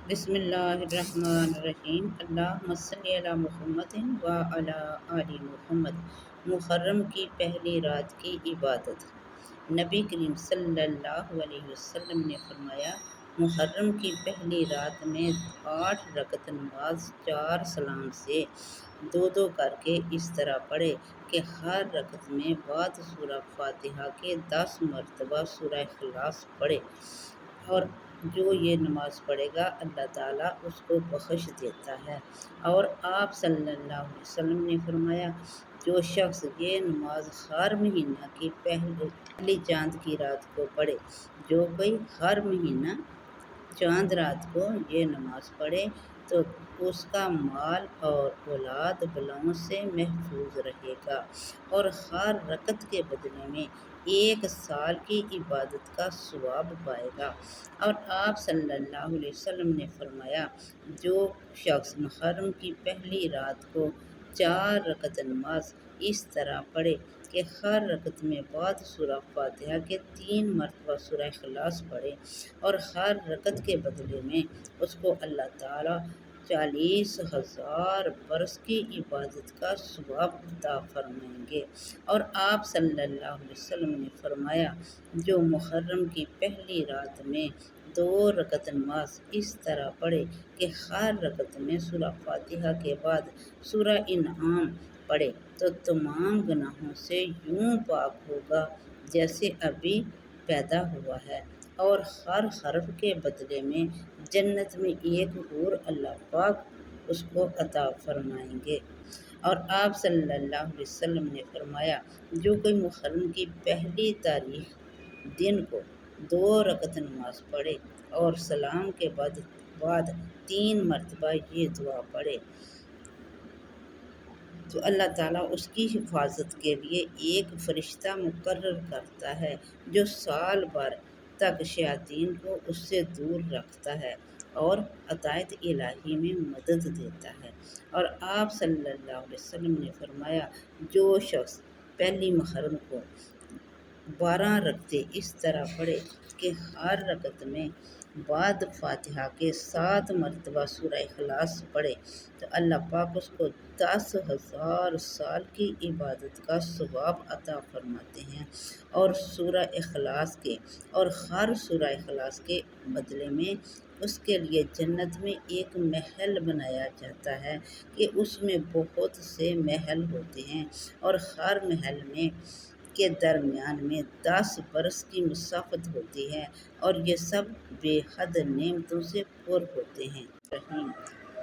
بسم اللہ الرحمن الرحیم۔ اللہم صلی علی محمد و علی آل محمد۔ محرم کی پہلی رات کی عبادت۔ نبی کریم صلی اللہ علیہ وسلم نے فرمایا، محرم کی پہلی رات میں 8 رکعت نماز 4 سلام سے دو کر کے اس طرح پڑھے کہ ہر رکعت میں بعد سورہ فاتحہ کے 10 مرتبہ سورہ اخلاص پڑھے، اور جو یہ نماز پڑھے گا اللہ تعالیٰ اس کو بخش دیتا ہے۔ اور آپ صلی اللہ علیہ وسلم نے فرمایا، جو شخص یہ نماز ہر مہینہ کی پہلی چاند کی رات کو پڑھے، جو کوئی ہر مہینہ چاند رات کو یہ نماز پڑھے تو اس کا مال اور اولاد بلاؤں سے محفوظ رہے گا، اور ہر رکعت کے بدلے میں 1 سال کی عبادت کا ثواب پائے گا۔ اور آپ صلی اللہ علیہ وسلم نے فرمایا، جو شخص محرم کی پہلی رات کو 4 رکعت نماز اس طرح پڑھے کہ ہر رکعت میں بعد سورہ فاتحہ کے 3 مرتبہ سورہ اخلاص پڑھے، اور ہر رکعت کے بدلے میں اس کو اللہ تعالیٰ 40,000 برس کی عبادت کا ثواب عطا فرمائیں گے۔ اور آپ صلی اللہ علیہ وسلم نے فرمایا، جو محرم کی پہلی رات میں 2 رکعت نماز اس طرح پڑھے کہ ہر رکعت میں سورہ فاتحہ کے بعد سورہ انعام پڑھے تو تمام گناہوں سے یوں پاک ہوگا جیسے ابھی پیدا ہوا ہے، اور ہر حرف کے بدلے میں جنت میں ایک حور اللہ پاک اس کو عطا فرمائیں گے۔ اور آپ صلی اللہ علیہ وسلم نے فرمایا، جو کوئی محرم کی پہلی تاریخ دن کو 2 رکعت نماز پڑھے اور سلام کے بعد 3 مرتبہ یہ دعا پڑھے تو اللہ تعالیٰ اس کی حفاظت کے لیے ایک فرشتہ مقرر کرتا ہے جو سال بھر تک شیاطین کو اس سے دور رکھتا ہے اور عطائت الہی میں مدد دیتا ہے۔ اور آپ صلی اللہ علیہ وسلم نے فرمایا، جو شخص پہلی محرم کو 12 رکعتیں اس طرح پڑھے کہ ہر رکعت میں بعد فاتحہ کے 7 مرتبہ سورہ اخلاص پڑھے تو اللہ پاک اس کو 10,000 سال کی عبادت کا ثواب عطا فرماتے ہیں، اور سورہ اخلاص کے اور ہر سورہ اخلاص کے بدلے میں اس کے لیے جنت میں ایک محل بنایا جاتا ہے کہ اس میں بہت سے محل ہوتے ہیں، اور ہر محل میں کے درمیان میں 10 برس کی مسافت ہوتی ہے، اور یہ سب بے حد نعمتوں سے پر ہوتے ہیں۔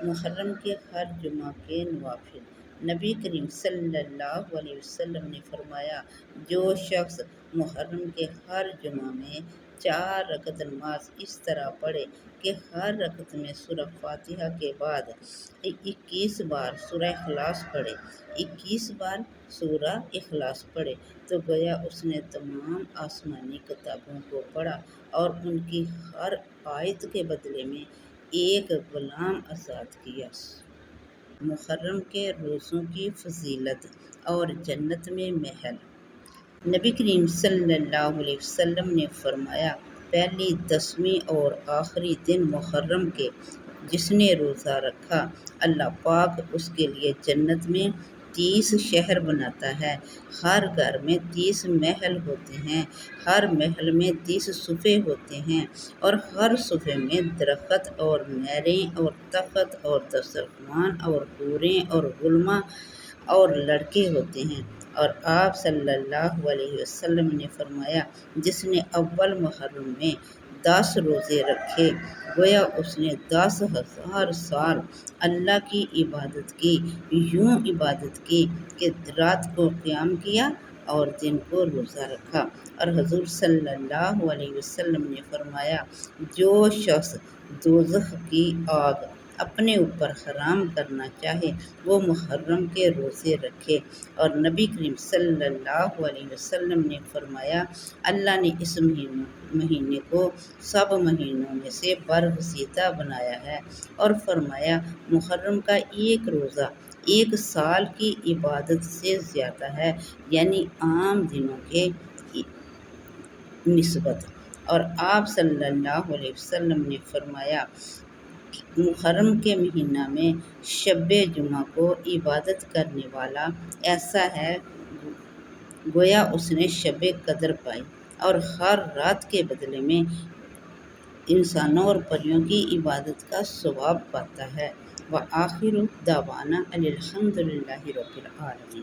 محرم کے ہر جمعہ کے نوافل۔ نبی کریم صلی اللہ علیہ وسلم نے فرمایا، جو شخص محرم کے ہر جمعہ میں 4 رکعت نماز اس طرح پڑھے کہ ہر رکعت میں سورہ فاتحہ کے بعد 21 بار سورہ اخلاص پڑھے 21 بار سورہ اخلاص پڑھے تو گویا اس نے تمام آسمانی کتابوں کو پڑھا، اور ان کی ہر آیت کے بدلے میں ایک غلام آزاد کیا۔ محرم کے روزوں کی فضیلت اور جنت میں محل۔ نبی کریم صلی اللہ علیہ وسلم نے فرمایا، پہلی 10ویں اور آخری دن محرم کے جس نے روزہ رکھا، اللہ پاک اس کے لیے جنت میں 30 شہر بناتا ہے۔ ہر گھر میں 30 محل ہوتے ہیں، ہر محل میں 30 صفے ہوتے ہیں، اور ہر صفے میں درخت اور نہریں اور تخت اور دسترخوان اور حوریں اور غلماں اور لڑکے ہوتے ہیں۔ اور آپ صلی اللہ علیہ وسلم نے فرمایا، جس نے اول محرم میں 10 روزے رکھے گویا اس نے 10,000 سال اللہ کی عبادت کی، یوں عبادت کی کہ رات کو قیام کیا اور دن کو روزہ رکھا۔ اور حضور صلی اللہ علیہ وسلم نے فرمایا، جو شخص دوزخ کی آگ اپنے اوپر حرام کرنا چاہے وہ محرم کے روزے رکھے۔ اور نبی کریم صلی اللہ علیہ وسلم نے فرمایا، اللہ نے اس مہینے کو سب مہینوں میں سے برگزیدہ بنایا ہے، اور فرمایا، محرم کا ایک روزہ 1 سال کی عبادت سے زیادہ ہے، یعنی عام دنوں کے نسبت۔ اور آپ صلی اللہ علیہ وسلم نے فرمایا، محرم کے مہینہ میں شب جمعہ کو عبادت کرنے والا ایسا ہے گویا اس نے شب قدر پائی اور ہر رات کے بدلے میں انسانوں اور پریوں کی عبادت کا ثواب پاتا ہے۔ وآخر دعوانا ان الحمد للہ رب العالمین۔